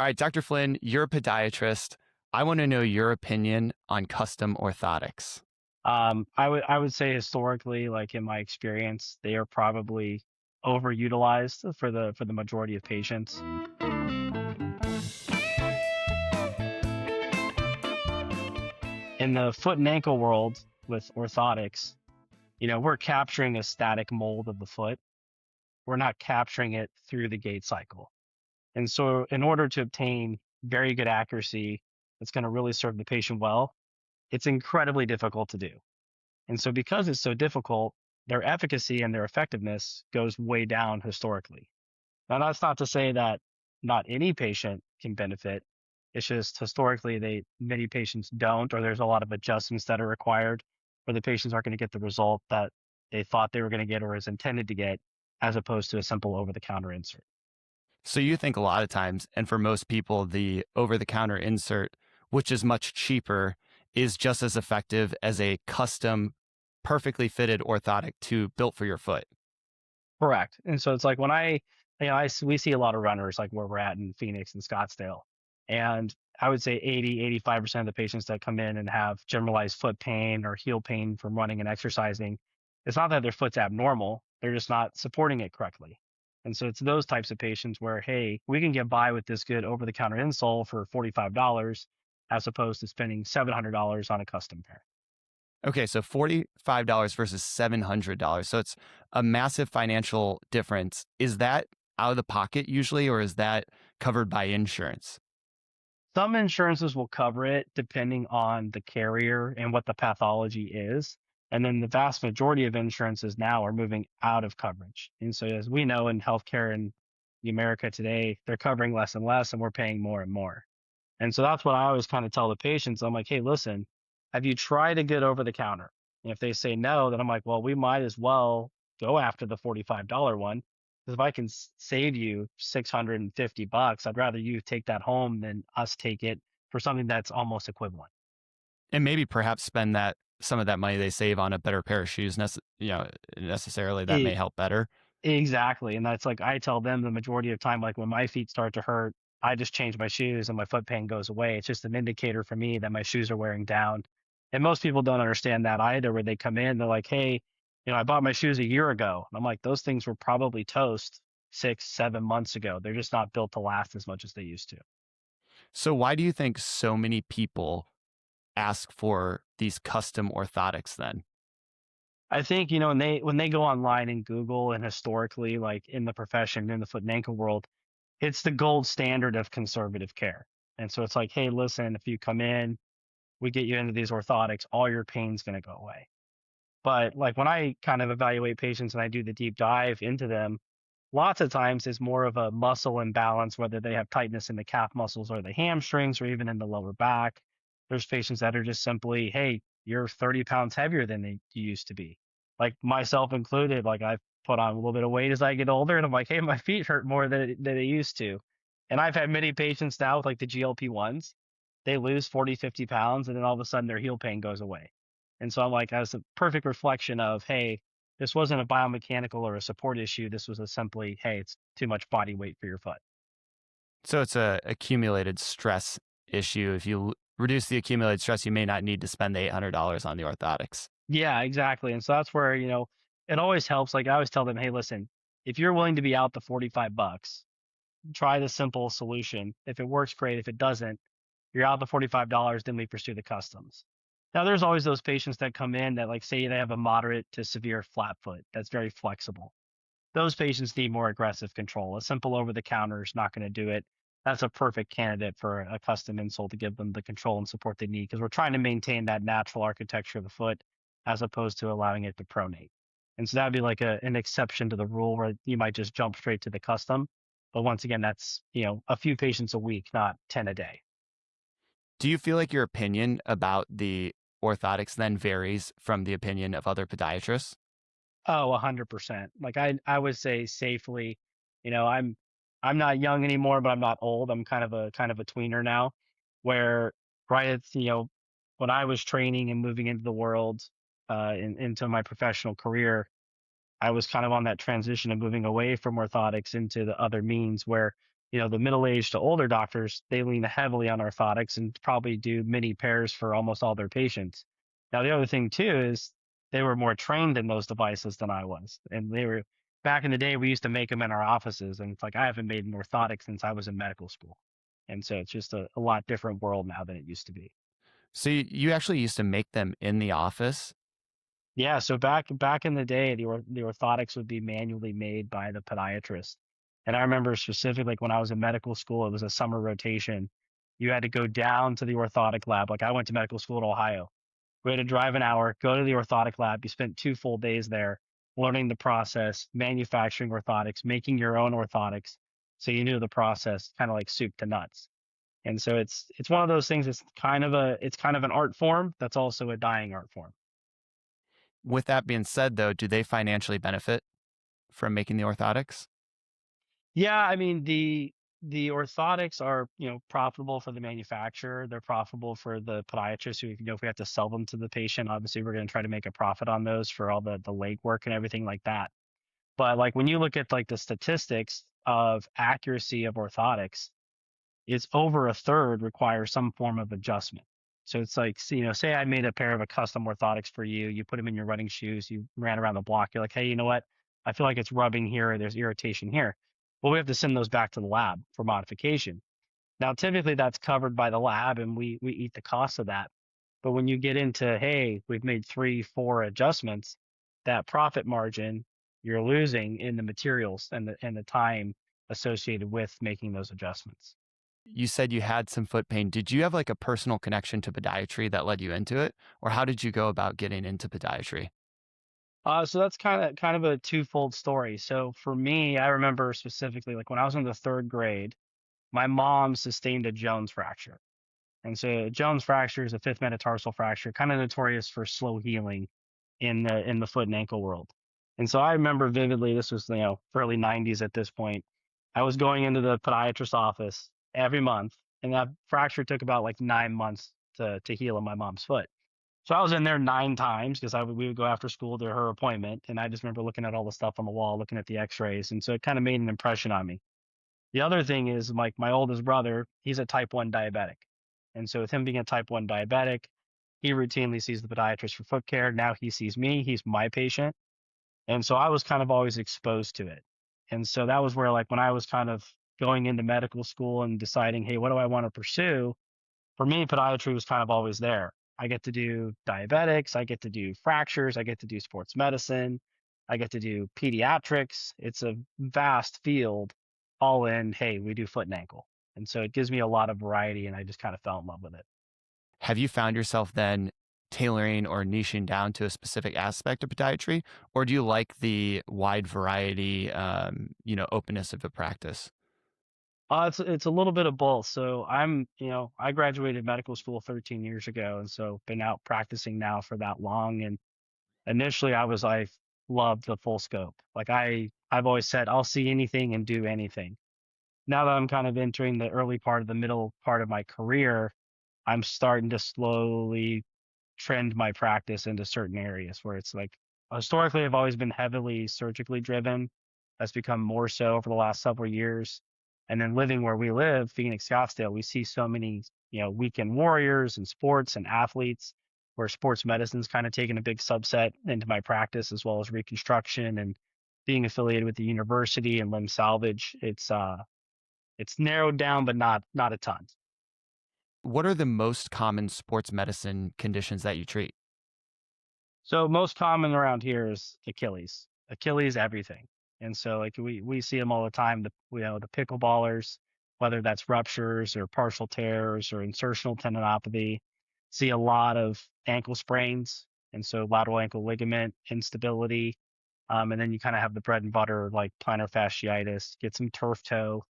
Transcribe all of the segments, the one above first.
All right, Dr. Flynn, you're a podiatrist. I want to know your opinion on custom orthotics. I would say historically, like in my experience, they are probably overutilized for the majority of patients. In the foot and ankle world with orthotics, we're capturing a static mold of the foot. We're not capturing it through the gait cycle. And so in order to obtain very good accuracy that's going to really serve the patient well, it's incredibly difficult to do. And so because it's so difficult, their efficacy and their effectiveness goes way down historically. Now, that's not to say that not any patient can benefit. It's just historically many patients don't, or there's a lot of adjustments that are required where the patients aren't going to get the result that they thought they were going to get or is intended to get, as opposed to a simple over-the-counter insert. So you think a lot of times, and for most people, the over-the-counter insert, which is much cheaper, is just as effective as a custom, perfectly fitted orthotic tube built for your foot. Correct. And so it's like when we see a lot of runners like where we're at in Phoenix and Scottsdale. And I would say 85% of the patients that come in and have generalized foot pain or heel pain from running and exercising, it's not that their foot's abnormal, they're just not supporting it correctly. And so it's those types of patients where, hey, we can get by with this good over the counter insole for $45 as opposed to spending $700 on a custom pair. Okay, so $45 versus $700. So it's a massive financial difference. Is that out of the pocket usually, or is that covered by insurance? Some insurances will cover it depending on the carrier and what the pathology is. And then the vast majority of insurances now are moving out of coverage. And so, as we know in healthcare in America today, they're covering less and less, and we're paying more and more. And so that's what I always kind of tell the patients. I'm like, hey, listen, have you tried a good over the counter? And if they say no, then I'm like, well, we might as well go after the $45 one. Because if I can save you 650 bucks, I'd rather you take that home than us take it for something that's almost equivalent. And maybe perhaps spend that some of that money they save on a better pair of shoes, necessarily that may E- help better. exactly. And that's like I tell them the majority of time, like when my feet start to hurt, I just change my shoes and my foot pain goes away. It's just an indicator for me that my shoes are wearing down. And most people don't understand that either, where they come in, they're like, hey, I bought my shoes a year ago. And I'm like, those things were probably toast 6, 7 months ago. They're just not built to last as much as they used to. So why do you think so many people ask for these custom orthotics then? I think, when they go online and Google and historically, like in the profession, in the foot and ankle world, it's the gold standard of conservative care. And so it's like, hey, listen, if you come in, we get you into these orthotics, all your pain's going to go away. But like when I kind of evaluate patients and I do the deep dive into them, lots of times it's more of a muscle imbalance, whether they have tightness in the calf muscles or the hamstrings or even in the lower back. There's patients that are just simply, hey, you're 30 pounds heavier than you used to be. Like myself included, like I've put on a little bit of weight as I get older and I'm like, hey, my feet hurt more than they used to. And I've had many patients now with like the GLP-1s, they lose 40, 50 pounds and then all of a sudden their heel pain goes away. And so I'm like, as a perfect reflection of, hey, this wasn't a biomechanical or a support issue. This was a simply, hey, it's too much body weight for your foot. So it's a accumulated stress issue. If you reduce the accumulated stress, you may not need to spend the $800 on the orthotics. Yeah, exactly. And so that's where, it always helps. Like I always tell them, hey, listen, if you're willing to be out the 45 bucks, try the simple solution. If it works, great. If it doesn't, you're out the $45, then we pursue the customs. Now, there's always those patients that come in that, like, say they have a moderate to severe flat foot that's very flexible. Those patients need more aggressive control. A simple over the counter is not going to do it. That's a perfect candidate for a custom insole to give them the control and support they need because we're trying to maintain that natural architecture of the foot as opposed to allowing it to pronate. And so that'd be like an exception to the rule where you might just jump straight to the custom. But once again, that's, a few patients a week, not 10 a day. Do you feel like your opinion about the orthotics then varies from the opinion of other podiatrists? Oh, 100%. Like I would say safely, you know, I'm I'm not young anymore, but I'm not old. I'm kind of a tweener now, where right at when I was training and moving into the world, into my professional career, I was kind of on that transition of moving away from orthotics into the other means where The middle-aged to older doctors, they lean heavily on orthotics and probably do mini pairs for almost all their patients. Now, the other thing too is they were more trained in those devices than I was. And they were back in the day, we used to make them in our offices. And it's like, I haven't made an orthotic since I was in medical school. And so it's just a lot different world now than it used to be. So you actually used to make them in the office? Yeah, so back in the day, the orthotics would be manually made by the podiatrist. And I remember specifically like when I was in medical school, it was a summer rotation. You had to go down to the orthotic lab. Like I went to medical school in Ohio. We had to drive an hour, go to the orthotic lab. You spent 2 full days there learning the process, manufacturing orthotics, making your own orthotics. So you knew the process kind of like soup to nuts. And so it's one of those things. It's kind of an art form that's also a dying art form. With that being said, though, do they financially benefit from making the orthotics? Yeah, I mean the orthotics are, profitable for the manufacturer. They're profitable for the podiatrist who, if we have to sell them to the patient, obviously we're going to try to make a profit on those for all the legwork and everything like that. But like when you look at like the statistics of accuracy of orthotics, it's over a third requires some form of adjustment. So it's like, say I made a pair of a custom orthotics for you, you put them in your running shoes, you ran around the block, you're like, hey, you know what? I feel like it's rubbing here, or there's irritation here. Well, we have to send those back to the lab for modification. Now, typically that's covered by the lab and we eat the cost of that. But when you get into, hey, we've made 3, 4 adjustments, that profit margin you're losing in the materials and the time associated with making those adjustments. You said you had some foot pain. Did you have like a personal connection to podiatry that led you into it? Or how did you go about getting into podiatry? So that's kind of a twofold story. So for me, I remember specifically like when I was in the third grade, my mom sustained a Jones fracture. And so Jones fracture is a fifth metatarsal fracture, kind of notorious for slow healing in the foot and ankle world. And so I remember vividly, this was early 90s at this point. I was going into the podiatrist office every month, and that fracture took about like 9 months to heal in my mom's foot. So I was in there 9 times because we would go after school to her appointment, and I just remember looking at all the stuff on the wall, looking at the X-rays, and so it kind of made an impression on me. The other thing is, like my oldest brother, he's a type 1 diabetic. And so with him being a type 1 diabetic, he routinely sees the podiatrist for foot care. Now he sees me, he's my patient. And so I was kind of always exposed to it. And so that was where like when I was kind of going into medical school and deciding, hey, what do I want to pursue? For me, podiatry was kind of always there. I get to do diabetics, I get to do fractures, I get to do sports medicine, I get to do pediatrics. It's a vast field, all in, hey, we do foot and ankle. And so it gives me a lot of variety, and I just kind of fell in love with it. Have you found yourself then tailoring or niching down to a specific aspect of podiatry? Or do you like the wide variety, openness of the practice? It's a little bit of both. So I graduated medical school 13 years ago, and so been out practicing now for that long. And initially, I loved the full scope. Like I've always said, I'll see anything and do anything. Now that I'm kind of entering the early part of the middle part of my career, I'm starting to slowly trend my practice into certain areas where it's like historically I've always been heavily surgically driven. That's become more so over the last several years. And then living where we live, Phoenix, Scottsdale, we see so many, weekend warriors and sports and athletes where sports medicine's kind of taken a big subset into my practice as well as reconstruction and being affiliated with the university and limb salvage. It's narrowed down, but not a ton. What are the most common sports medicine conditions that you treat? So most common around here is Achilles. Achilles everything. And so like we see them all the time, the pickleballers, whether that's ruptures or partial tears or insertional tendinopathy. See a lot of ankle sprains, and so lateral ankle ligament instability. And then you kind of have the bread and butter like plantar fasciitis, get some turf toe,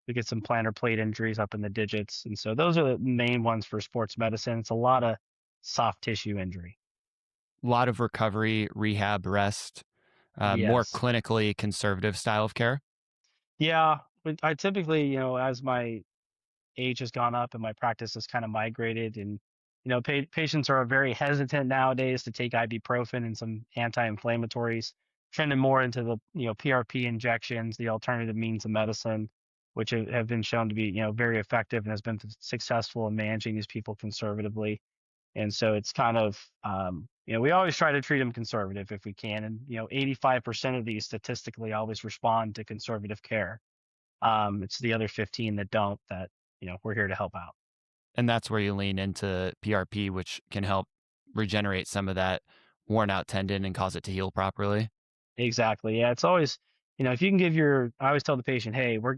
we get some plantar plate injuries up in the digits. And so those are the main ones for sports medicine. It's a lot of soft tissue injury. A lot of recovery, rehab, rest, more Yes. clinically conservative style of care. Yeah, but I typically, as my age has gone up and my practice has kind of migrated, and patients are very hesitant nowadays to take ibuprofen and some anti-inflammatories, trending more into the PRP injections, the alternative means of medicine. which have been shown to be, very effective and has been successful in managing these people conservatively. And so it's kind of, we always try to treat them conservative if we can. And, 85% of these statistically always respond to conservative care. It's the other 15 that don't, that, we're here to help out. And that's where you lean into PRP, which can help regenerate some of that worn out tendon and cause it to heal properly. Exactly. Yeah. It's always, if you can I always tell the patient, hey, we're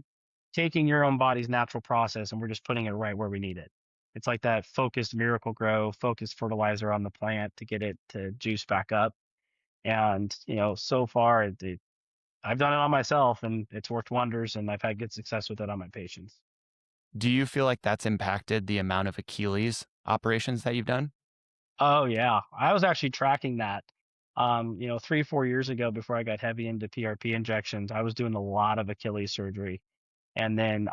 taking your own body's natural process and we're just putting it right where we need it. It's like that focused miracle grow, focused fertilizer on the plant to get it to juice back up. And, so far, I've done it on myself and it's worked wonders. And I've had good success with it on my patients. Do you feel like that's impacted the amount of Achilles operations that you've done? Oh, yeah. I was actually tracking that. 3, 4 years ago, before I got heavy into PRP injections, I was doing a lot of Achilles surgery. And then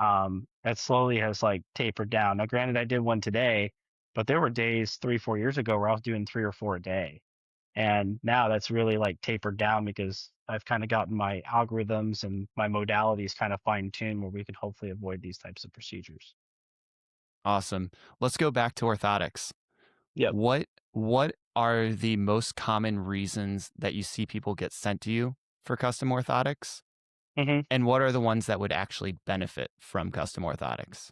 that slowly has like tapered down. Now, granted, I did one today, but there were days 3, 4 years ago where I was doing 3 or 4 a day. And now that's really like tapered down because I've kind of gotten my algorithms and my modalities kind of fine tuned where we can hopefully avoid these types of procedures. Awesome. Let's go back to orthotics. Yep. What are the most common reasons that you see people get sent to you for custom orthotics? hmm And what are the ones that would actually benefit from custom orthotics?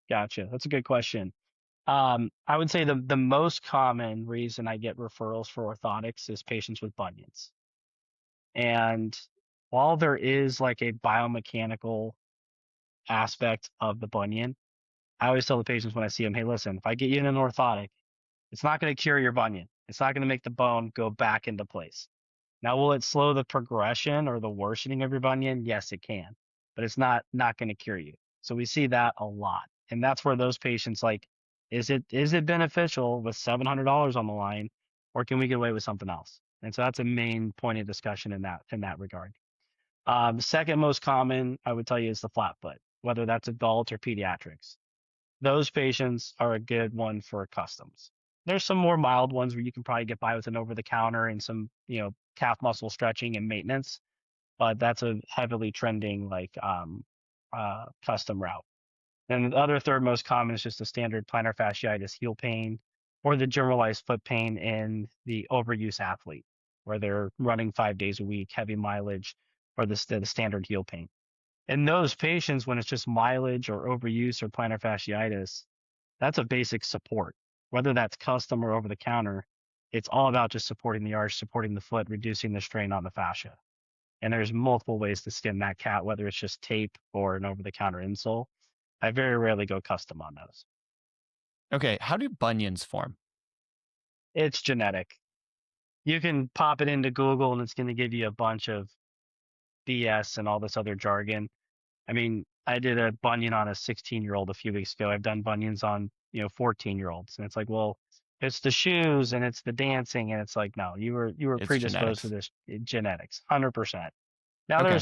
Gotcha. That's a good question. I would say the most common reason I get referrals for orthotics is patients with bunions. And while there is like a biomechanical aspect of the bunion, I always tell the patients when I see them, hey, listen, if I get you in an orthotic, it's not going to cure your bunion. It's not going to make the bone go back into place. Now, will it slow the progression or the worsening of your bunion? Yes, it can, but it's not going to cure you. So we see that a lot, and that's where those patients like, is it beneficial with $700 on the line, or can we get away with something else? And so that's a main point of discussion in that regard. Second most common, I would tell you, is the flat foot, whether that's adult or pediatrics. Those patients are a good one for customs. There's some more mild ones where you can probably get by with an over the counter and some, calf muscle stretching and maintenance, but that's a heavily trending like custom route. And the other third most common is just the standard plantar fasciitis heel pain or the generalized foot pain in the overuse athlete, where they're running 5 days a week, heavy mileage, or the standard heel pain. In those patients, when it's just mileage or overuse or plantar fasciitis, that's a basic support. Whether that's custom or over the counter, it's all about just supporting the arch, supporting the foot, reducing the strain on the fascia. And there's multiple ways to skin that cat, whether it's just tape or an over the counter insole. I very rarely go custom on those. Okay, how do bunions form? It's genetic. You can pop it into Google and it's going to give you a bunch of BS and all this other jargon. I mean, I did a bunion on a 16-year-old a few weeks ago. I've done bunions on, 14-year-olds. And it's like, well, it's the shoes and it's the dancing. And it's like, no, you were It's predisposed to genetics. this genetics, 100%. Now Okay.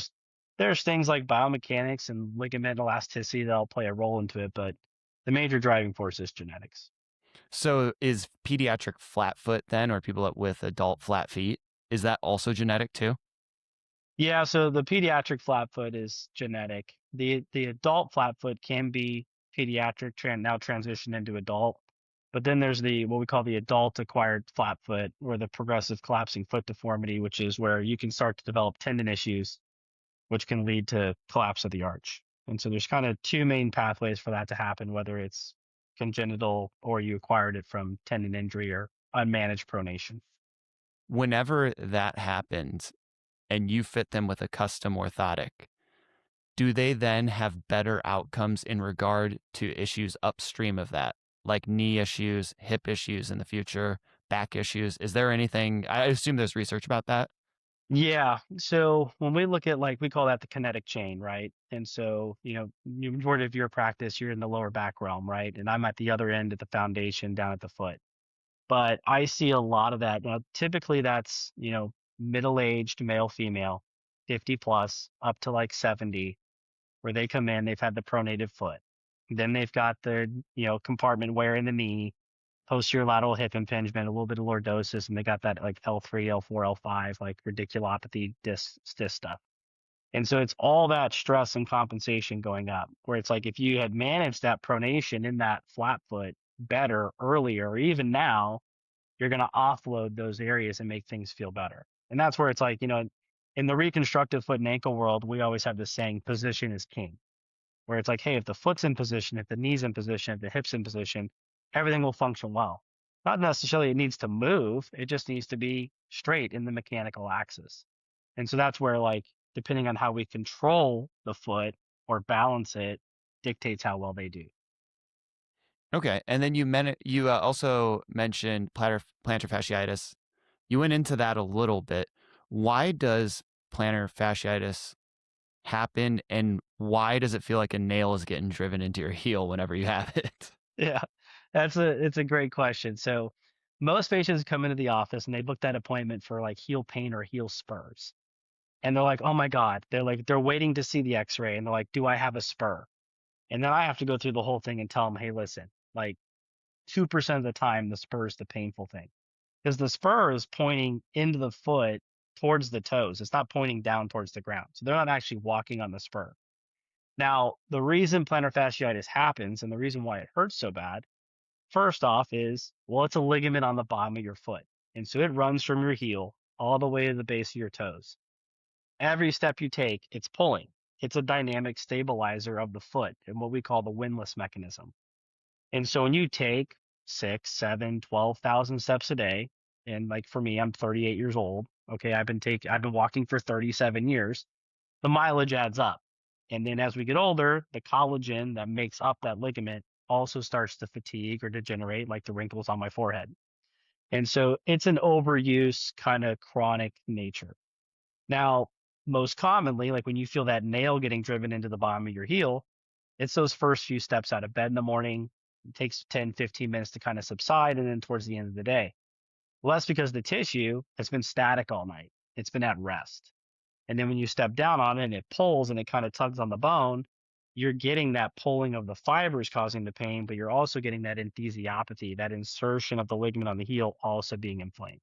there's things like biomechanics and ligament elasticity that'll play a role into it, but the major driving force is genetics. So is pediatric flat foot then, or people with adult flat feet, is that also genetic too? Yeah, so the pediatric flat foot is genetic. The adult flat foot can be pediatric, now transition into adult. But then there's the what we call the adult acquired flat foot or the progressive collapsing foot deformity, which is where you can start to develop tendon issues, which can lead to collapse of the arch. And so there's kind of two main pathways for that to happen, whether it's congenital or you acquired it from tendon injury or unmanaged pronation. Whenever that happens and you fit them with a custom orthotic, do they then have better outcomes in regard to issues upstream of that, like knee issues, hip issues in the future, back issues? Is there anything? I assume there's research about that. Yeah. So when we look at like we call that the kinetic chain, right? And so, the majority of your practice, you're in the lower back realm, right? And I'm at the other end at the foundation down at the foot. But I see a lot of that. Now, typically that's, middle-aged male, female, 50 plus, up to like 70, where they come in, they've had the pronated foot. Then they've got the, compartment wear in the knee, posterior lateral hip impingement, a little bit of lordosis, and they got that like L3, L4, L5, like radiculopathy, disc stuff. And so it's all that stress and compensation going up, where it's like if you had managed that pronation in that flat foot better earlier, or even now, you're going to offload those areas and make things feel better. And that's where it's like, in the reconstructive foot and ankle world, we always have this saying, position is king, where it's like, hey, if the foot's in position, if the knee's in position, if the hip's in position, everything will function well. Not necessarily it needs to move, it just needs to be straight in the mechanical axis. And so that's where, like, depending on how we control the foot or balance it, dictates how well they do. Okay. And then you also mentioned plantar fasciitis. You went into that a little bit. Why does plantar fasciitis happen, and why does it feel like a nail is getting driven into your heel whenever you have it? Yeah, it's a great question. So most patients come into the office and they book that appointment for like heel pain or heel spurs. And they're like, oh my God. They're waiting to see the x-ray and they're like, do I have a spur? And then I have to go through the whole thing and tell them, hey, listen, like 2% of the time, the spur is the painful thing because the spur is pointing into the foot towards the toes. It's not pointing down towards the ground. So they're not actually walking on the spur. Now, the reason plantar fasciitis happens and the reason why it hurts so bad, first off, is well, it's a ligament on the bottom of your foot. And so it runs from your heel all the way to the base of your toes. Every step you take, it's pulling. It's a dynamic stabilizer of the foot and what we call the windlass mechanism. And so when you take 6, 7, 12,000 steps a day, and like for me, I'm 38 years old. Okay, I've been walking for 37 years. The mileage adds up. And then as we get older, the collagen that makes up that ligament also starts to fatigue or degenerate, like the wrinkles on my forehead. And so it's an overuse kind of chronic nature. Now, most commonly, like when you feel that nail getting driven into the bottom of your heel, it's those first few steps out of bed in the morning. It takes 10, 15 minutes to kind of subside. And then towards the end of the day, well, that's because the tissue has been static all night. It's been at rest. And then when you step down on it and it pulls and it kind of tugs on the bone, you're getting that pulling of the fibers causing the pain, but you're also getting that enthesiopathy, that insertion of the ligament on the heel also being inflamed.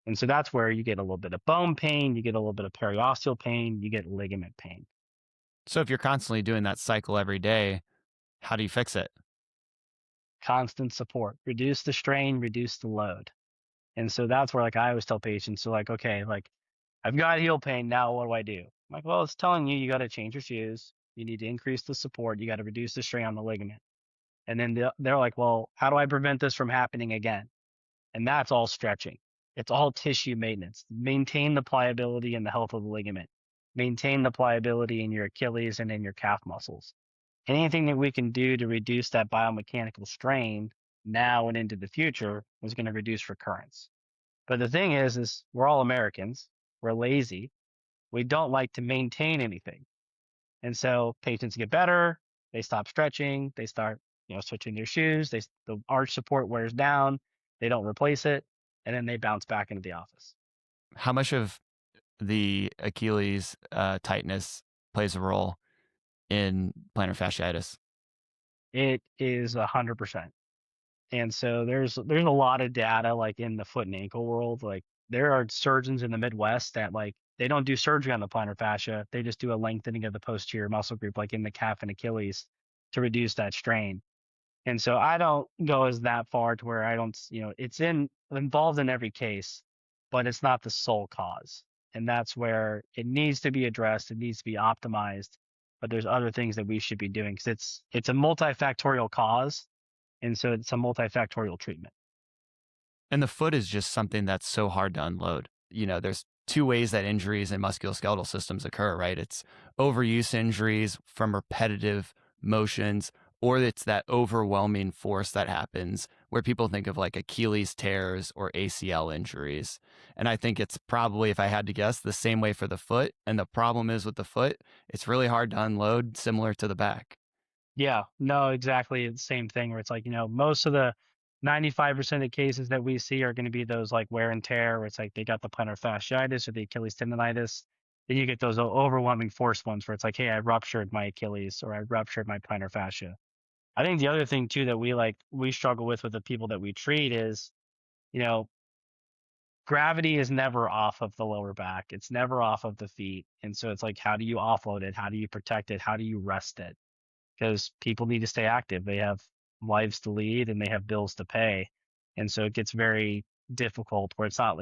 And so that's where you get a little bit of bone pain, you get a little bit of periosteal pain, you get ligament pain. So if you're constantly doing that cycle every day, how do you fix it? Constant support, reduce the strain, reduce the load. And so that's where, like, I always tell patients, so like, okay, like, I've got heel pain. Now what do I do? I'm like, well, it's telling you, you got to change your shoes. You need to increase the support. You got to reduce the strain on the ligament. And then they're like, well, how do I prevent this from happening again? And that's all stretching. It's all tissue maintenance. Maintain the pliability and the health of the ligament. Maintain the pliability in your Achilles and in your calf muscles. Anything that we can do to reduce that biomechanical strain now and into the future is going to reduce recurrence. But the thing is we're all Americans. We're lazy. We don't like to maintain anything. And so patients get better, they stop stretching, they start, switching their shoes, the arch support wears down, they don't replace it, and then they bounce back into the office. How much of the Achilles tightness plays a role in plantar fasciitis? It is 100%. And so there's a lot of data like in the foot and ankle world. Like there are surgeons in the Midwest that like they don't do surgery on the plantar fascia. They just do a lengthening of the posterior muscle group, like in the calf and Achilles, to reduce that strain. And so I don't go as that far to where I don't, it's involved in every case, but it's not the sole cause. And that's where it needs to be addressed. It needs to be optimized. But there's other things that we should be doing because it's a multifactorial cause, and so it's a multifactorial treatment. And the foot is just something that's so hard to unload. There's two ways that injuries in musculoskeletal systems occur, right? It's overuse injuries from repetitive motions, or it's that overwhelming force that happens where people think of like Achilles tears or ACL injuries. And I think it's probably, if I had to guess, the same way for the foot. And the problem is with the foot, it's really hard to unload, similar to the back. Yeah, no, exactly the same thing where it's like, most of the 95% of cases that we see are going to be those like wear and tear where it's like they got the plantar fasciitis or the Achilles tendonitis. Then you get those overwhelming force ones where it's like, hey, I ruptured my Achilles or I ruptured my plantar fascia. I think the other thing too that we struggle with the people that we treat is, you know, gravity is never off of the lower back. It's never off of the feet. And so it's like, how do you offload it? How do you protect it? How do you rest it? Because people need to stay active. They have lives to lead and they have bills to pay. And so it gets very difficult where it's not,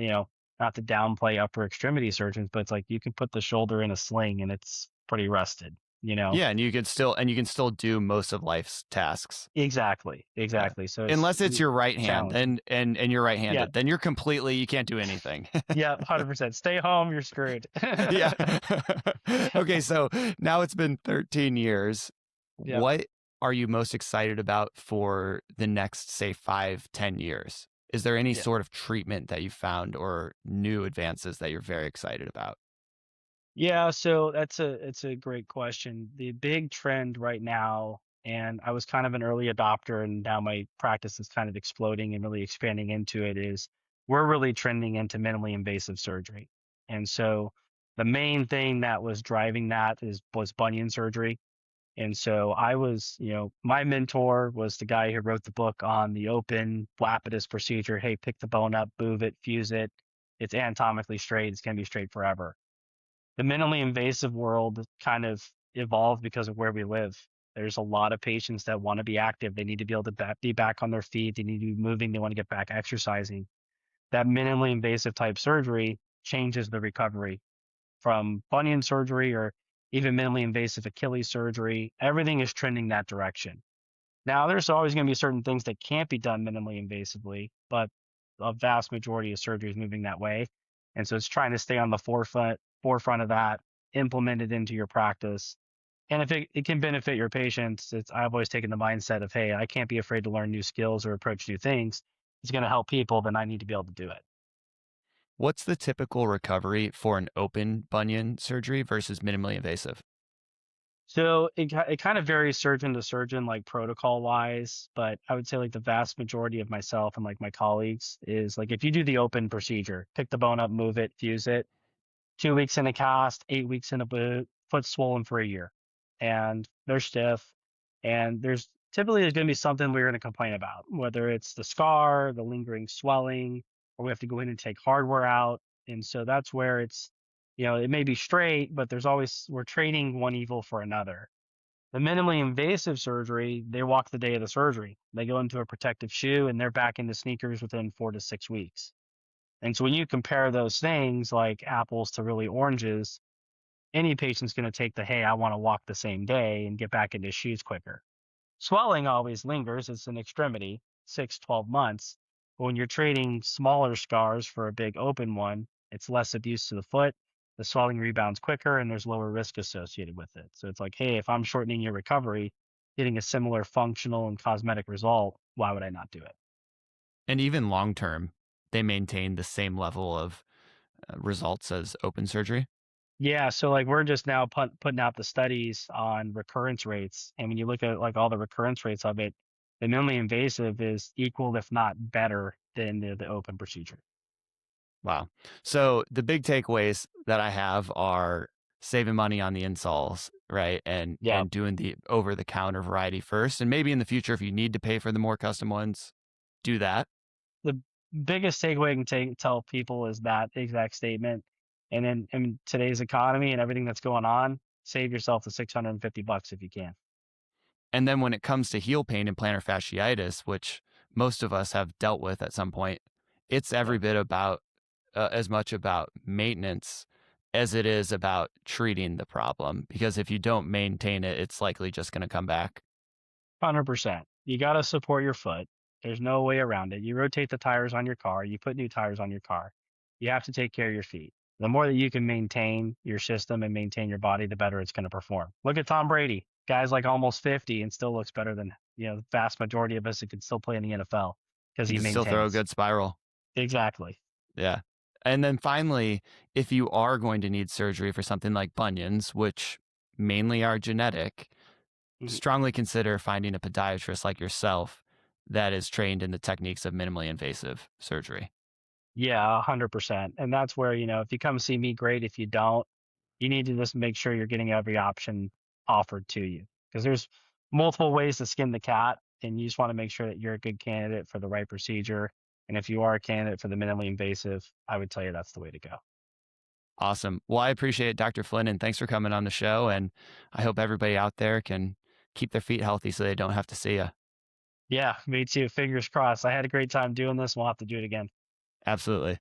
not to downplay upper extremity surgeons, but it's like you can put the shoulder in a sling and it's pretty rested, you know? Yeah, and you can still do most of life's tasks. Exactly. Yeah. Exactly. So Unless it's your right hand challenging. and you're Yeah. right-handed, then you're completely you can't do anything. Yeah. 100%. Stay home. You're screwed. Yeah. Okay, so now it's been 13 years. Yeah. What are you most excited about for the next, say, 5, 10 years? Is there any Yeah. sort of treatment that you found or new advances that you're very excited about? Yeah, so it's a great question. The big trend right now, and I was kind of an early adopter, and now my practice is kind of exploding and really expanding into it, is we're really trending into minimally invasive surgery. And so the main thing that was driving that was bunion surgery. And so I was, my mentor was the guy who wrote the book on the open Lapidus procedure. Hey, pick the bone up, move it, fuse it. It's anatomically straight. It's going to be straight forever. The minimally invasive world kind of evolved because of where we live. There's a lot of patients that want to be active. They need to be able to be back on their feet. They need to be moving. They want to get back exercising. That minimally invasive type surgery changes the recovery from bunion surgery or even minimally invasive Achilles surgery. Everything is trending that direction. Now, there's always going to be certain things that can't be done minimally invasively, but a vast majority of surgery is moving that way. And so it's trying to stay on the forefront of that, implement it into your practice. And if it can benefit your patients, I've always taken the mindset of, hey, I can't be afraid to learn new skills or approach new things. It's going to help people, then I need to be able to do it. What's the typical recovery for an open bunion surgery versus minimally invasive? So it kind of varies surgeon to surgeon, like protocol wise, but I would say like the vast majority of myself and like my colleagues is like if you do the open procedure, pick the bone up, move it, fuse it, 2 weeks in a cast, 8 weeks in a boot, foot swollen for a year, and they're stiff, and there's typically there's going to be something we're going to complain about, whether it's the scar, the lingering swelling, or we have to go in and take hardware out, and so that's where it's it may be straight, but there's always we're trading one evil for another. The minimally invasive surgery, they walk the day of the surgery. They go into a protective shoe and they're back into sneakers within 4 to 6 weeks. And so when you compare those things like apples to really oranges, any patient's going to take the, hey, I want to walk the same day and get back into shoes quicker. Swelling always lingers. It's an extremity, 6, 12 months. But when you're trading smaller scars for a big open one, it's less abuse to the foot. The swelling rebounds quicker and there's lower risk associated with it. So it's like, hey, if I'm shortening your recovery, getting a similar functional and cosmetic result, why would I not do it? And even long term, they maintain the same level of results as open surgery. Yeah, so like we're just now putting out the studies on recurrence rates, and when you look at like all the recurrence rates of it, the minimally invasive is equal, if not better, than the open procedure. Wow. So the big takeaways that I have are saving money on the installs, right? Yeah, And doing the over the counter variety first. And maybe in the future, if you need to pay for the more custom ones, do that. the biggest takeaway I can tell people is that exact statement. And then in today's economy and everything that's going on, save yourself the $650 if you can. And then when it comes to heel pain and plantar fasciitis, which most of us have dealt with at some point, it's Yeah, every bit about as much about maintenance as it is about treating the problem. Because if you don't maintain it, it's likely just going to come back. 100%. You got to support your foot. There's no way around it. You rotate the tires on your car, you put new tires on your car. You have to take care of your feet. The more that you can maintain your system and maintain your body, the better it's going to perform. Look at Tom Brady. Guy's like almost 50 and still looks better than, the vast majority of us that can still play in the NFL because You he can still throw a maintains. good spiral. Exactly. Yeah. And then finally, if you are going to need surgery for something like bunions, which mainly are genetic, Mhm. strongly consider finding a podiatrist like yourself that is trained in the techniques of minimally invasive surgery. Yeah, 100%. And that's where, if you come see me, great. If you don't, you need to just make sure you're getting every option offered to you because there's multiple ways to skin the cat and you just want to make sure that you're a good candidate for the right procedure And if you are a candidate for the minimally invasive, I would tell you that's the way to go. Awesome. Well, I appreciate it, Dr. Flynn, and thanks for coming on the show. And I hope everybody out there can keep their feet healthy so they don't have to see you. Yeah, me too. Fingers crossed. I had a great time doing this. We'll have to do it again. Absolutely.